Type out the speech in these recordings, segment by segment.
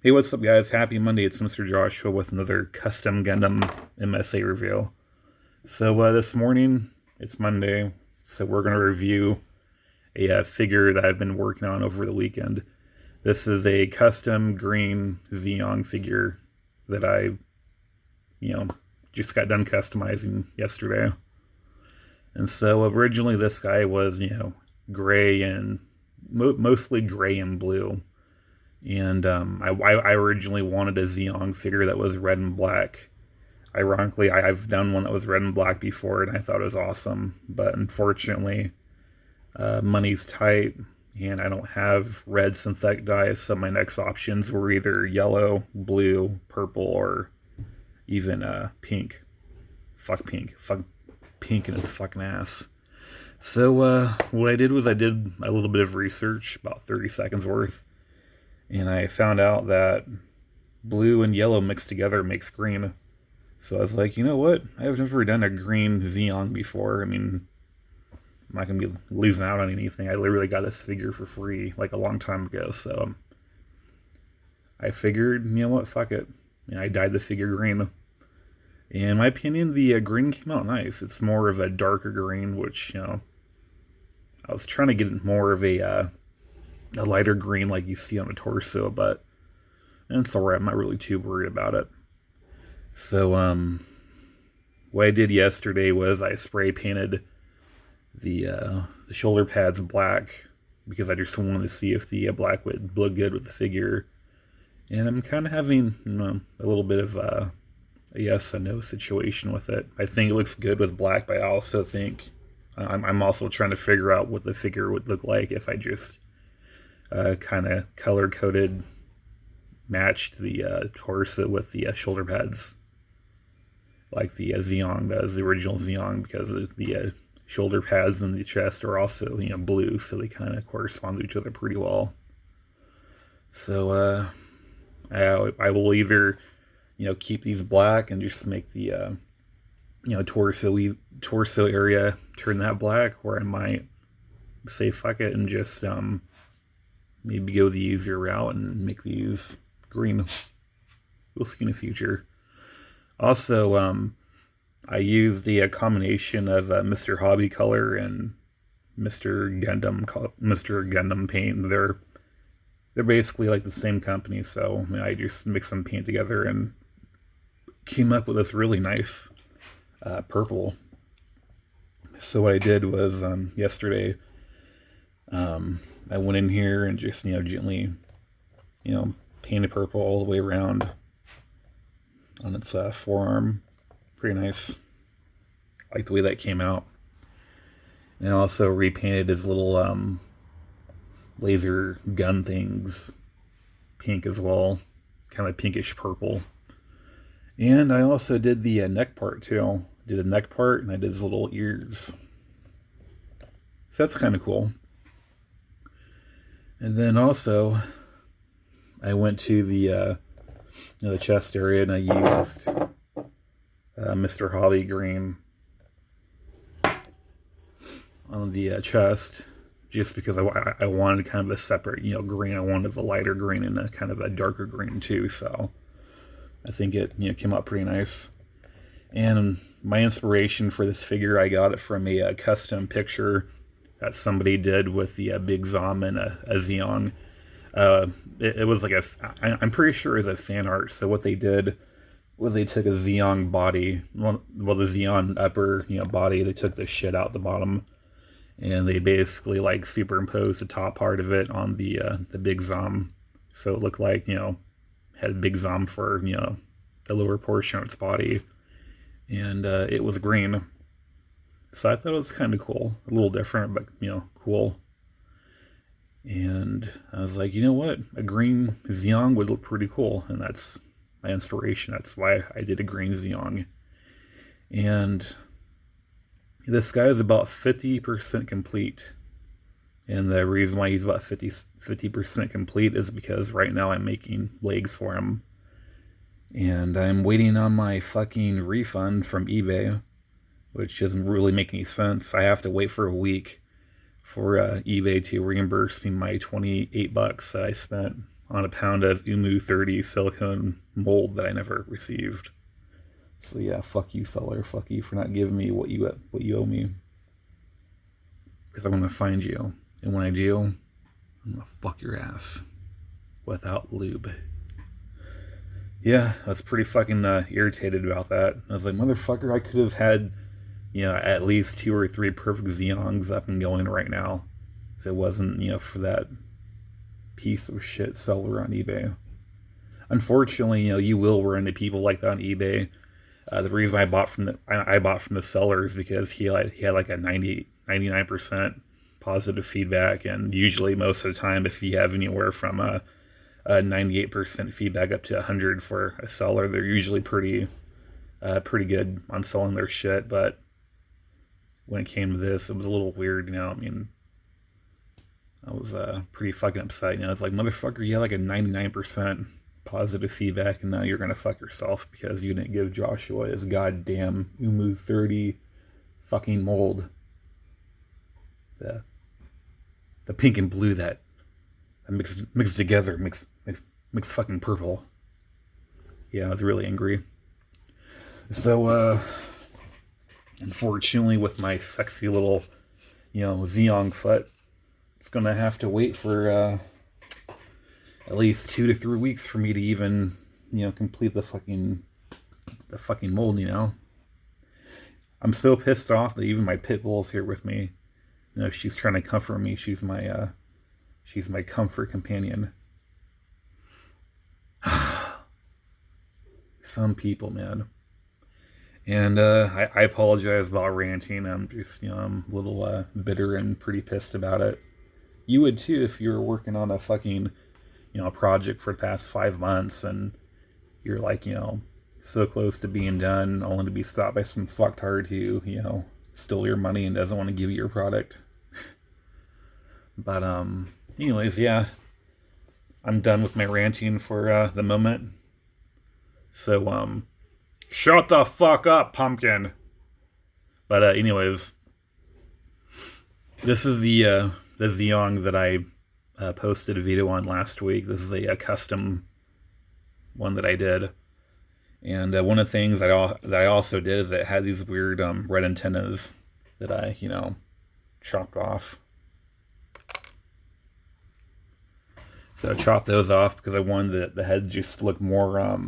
Hey, what's up, guys? Happy Monday. It's Mr. Joshua with another custom Gundam MSA review. So, this morning, it's Monday, so we're going to review a figure that I've been working on over the weekend. This is a custom green Zeong figure that I, just got done customizing yesterday. And so, originally, this guy was, gray and mostly gray and blue. And I originally wanted a Zeong figure that was red and black. Ironically, I've done one that was red and black before, and I thought it was awesome. But unfortunately, money's tight, and I don't have red synthetic dyes, so my next options were either yellow, blue, purple, or even pink. Fuck pink. Fuck pink in its fucking ass. So what I did was I did a little bit of research, about 30 seconds worth. And I found out that blue and yellow mixed together makes green. So I was like, you know what? I've never done a green Zeong before. I mean, I'm not going to be losing out on anything. I literally got this figure for free like a long time ago. So I figured, you know what? Fuck it. And I dyed the figure green. In my opinion, the green came out nice. It's more of a darker green, which, I was trying to get more of a lighter green like you see on the torso, but it's alright. I'm not really too worried about it. So, what I did yesterday was I spray painted the shoulder pads black because I just wanted to see if the black would look good with the figure. And I'm kind of having a little bit of a yes and no situation with it. I think it looks good with black, but I also think I'm also trying to figure out what the figure would look like if I just kind of color-coded, matched the torso with the shoulder pads, like the Zeong does, the original Zeong, because the shoulder pads and the chest are also, blue, so they kind of correspond to each other pretty well. So I will either, keep these black and just make the, torso area turn that black, or I might say fuck it and just maybe go the easier route and make these green. We'll see in the future. Also, I used a combination of Mr. Hobby color and Mr. Gundam paint. They're basically like the same company, so I just mixed some paint together and came up with this really nice purple. So what I did was yesterday, I went in here and just, gently, painted purple all the way around on its forearm. Pretty nice. I like the way that came out. And I also repainted his little laser gun things pink as well. Kind of pinkish purple. And I also did the neck part too. Did the neck part and I did his little ears. So that's kind of cool. And then also, I went to the chest area and I used Mr. Hobby green on the chest, just because I wanted kind of a separate, green. I wanted a lighter green and a kind of a darker green too. So I think it, came out pretty nice. And my inspiration for this figure, I got it from a custom picture that somebody did with the big Zom and a Zeong. It was like I'm pretty sure it was a fan art. So what they did was they took a Zeong body, well the Zeong upper body, they took the shit out the bottom, and they basically like superimposed the top part of it on the big Zom, so it looked like had a big Zom for the lower portion of its body, and it was green. So I thought it was kind of cool, a little different, but cool. And I was like, you know what, a green Zeong would look pretty cool, and that's my inspiration. That's why I did a green Zeong. And this guy is about 50% complete. And the reason why he's about 50% complete is because right now I'm making legs for him. And I'm waiting on my fucking refund from eBay, which doesn't really make any sense. I have to wait for a week for eBay to reimburse me my $28 that I spent on a pound of Umu 30 silicone mold that I never received. So yeah, fuck you, seller. Fuck you for not giving me what you owe me. Because I'm gonna find you, and when I do, I'm gonna fuck your ass without lube. Yeah, I was pretty fucking irritated about that. I was like, motherfucker, I could have had, at least 2 or 3 perfect zeongs up and going right now if it wasn't, for that piece of shit seller on eBay. Unfortunately, you will run into people like that on eBay. The reason I bought from the seller is because he had like a 99% positive feedback, and usually most of the time, if you have anywhere from a 98% feedback up to 100 for a seller, they're usually pretty good on selling their shit. But when it came to this, it was a little weird. I mean, I was pretty fucking upset. I was like, motherfucker, you had like a 99% positive feedback, and now you're gonna fuck yourself because you didn't give Joshua his goddamn Umu 30 fucking mold. The pink and blue that mixed together makes fucking purple. Yeah, I was really angry. So unfortunately, with my sexy little zeong foot, it's gonna have to wait for at least 2 to 3 weeks for me to even complete the fucking mold. I'm so pissed off that even my pit bull's here with me. She's trying to comfort me. She's my comfort companion. Some people, man. And I apologize about ranting. I'm just I'm a little bitter and pretty pissed about it. You would too if you were working on a fucking project for the past 5 months and you're like so close to being done, only to be stopped by some fucktard who stole your money and doesn't want to give you your product. But anyways, yeah, I'm done with my ranting for the moment. So shut the fuck up, pumpkin. But anyways, this is the zeong that I posted a video on last week. This is a custom one that I did. And one of the things that I also did is that it had these weird red antennas that I, chopped off. So I chopped those off because I wanted the head just to look more,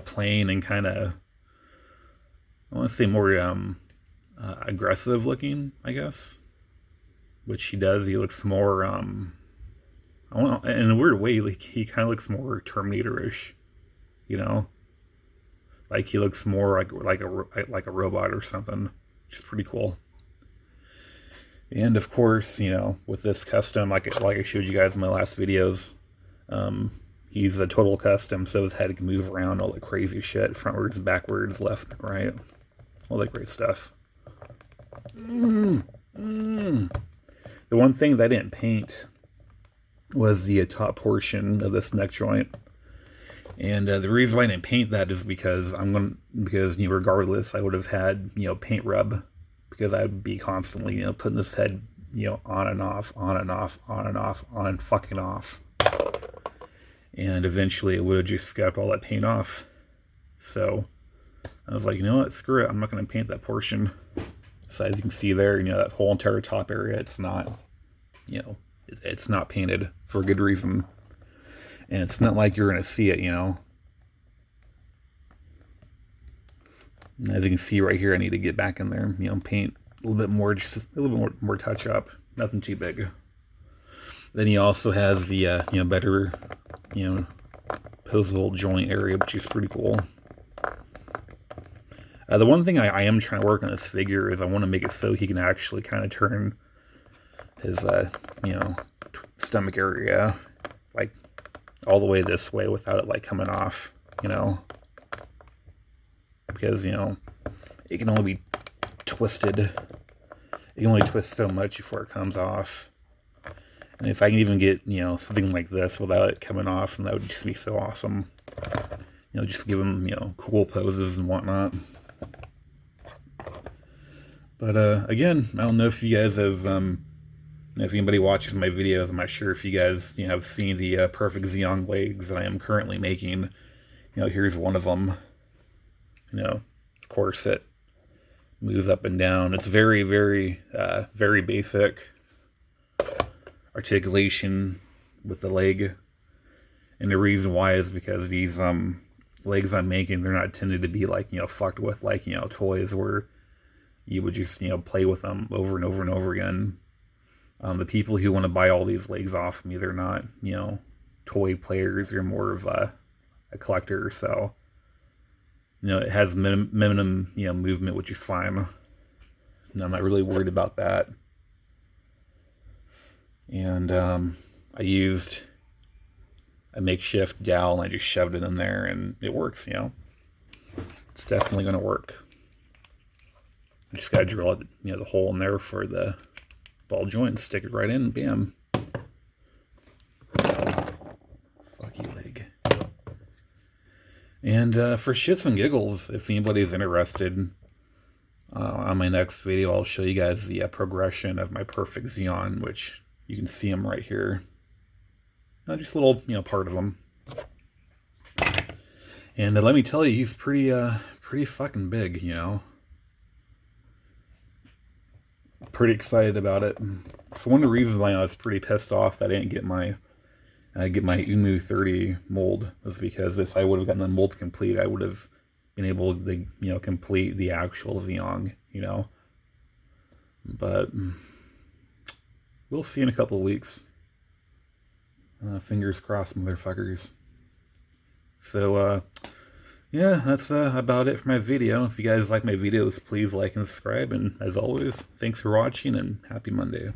plain and kind of, I want to say more aggressive looking, I guess. Which he does. He looks more, I don't know, in a weird way, like he kind of looks more Terminator-ish. Like he looks more like a robot or something, which is pretty cool. And of course, with this custom, like I showed you guys in my last videos, he's a total custom, so his head can move around, all the crazy shit, frontwards, backwards, left, right, all that great stuff. The one thing that I didn't paint was the top portion of this neck joint. And the reason why I didn't paint that is because regardless, I would have had paint rub, because I would be constantly putting this head on and off, on and off, on and off, on and fucking off, and eventually it would have just scuffed all that paint off. So I was like, you know what, screw it, I'm not going to paint that portion. So as you can see there, that whole entire top area, it's not it's not painted for a good reason. And it's not like you're going to see it, And as you can see right here, I need to get back in there, paint a little bit more, just a little bit more touch up. Nothing too big. Then he also has the, better, posable joint area, which is pretty cool. The one thing I am trying to work on this figure is I want to make it so he can actually kind of turn his, stomach area, like, all the way this way without it, like, coming off, Because, it can only be twisted. It can only twist so much before it comes off. And if I can even get, something like this without it coming off, then that would just be so awesome. Just give him, cool poses and whatnot. But again, I don't know if you guys have If anybody watches my videos, I'm not sure if you guys have seen the perfect zeong legs that I am currently making. Here's one of them. Of course it moves up and down. It's very, very, very basic articulation with the leg. And the reason why is because these legs I'm making, they're not intended to be like, fucked with like, toys where you would just, play with them over and over and over again. The people who want to buy all these legs off me, they're not, toy players. They're more of a collector. So, it has minimum, movement, which is fine. And I'm not really worried about that. And I used a makeshift dowel and I just shoved it in there and it works, It's definitely going to work. I just got to drill it, the hole in there for the ball joint and stick it right in, bam. Fuck you, leg. And for shits and giggles, if anybody's interested, on my next video, I'll show you guys the progression of my perfect zeong, which you can see them right here. Just a little, part of them. And let me tell you, he's pretty fucking big, Pretty excited about it. So one of the reasons why I was pretty pissed off that I didn't get my Umu 30 mold was because if I would have gotten the mold complete, I would have been able to, complete the actual zeong, But we'll see in a couple of weeks. Fingers crossed, motherfuckers. So, yeah, that's about it for my video. If you guys like my videos, please like and subscribe. And as always, thanks for watching and happy Monday.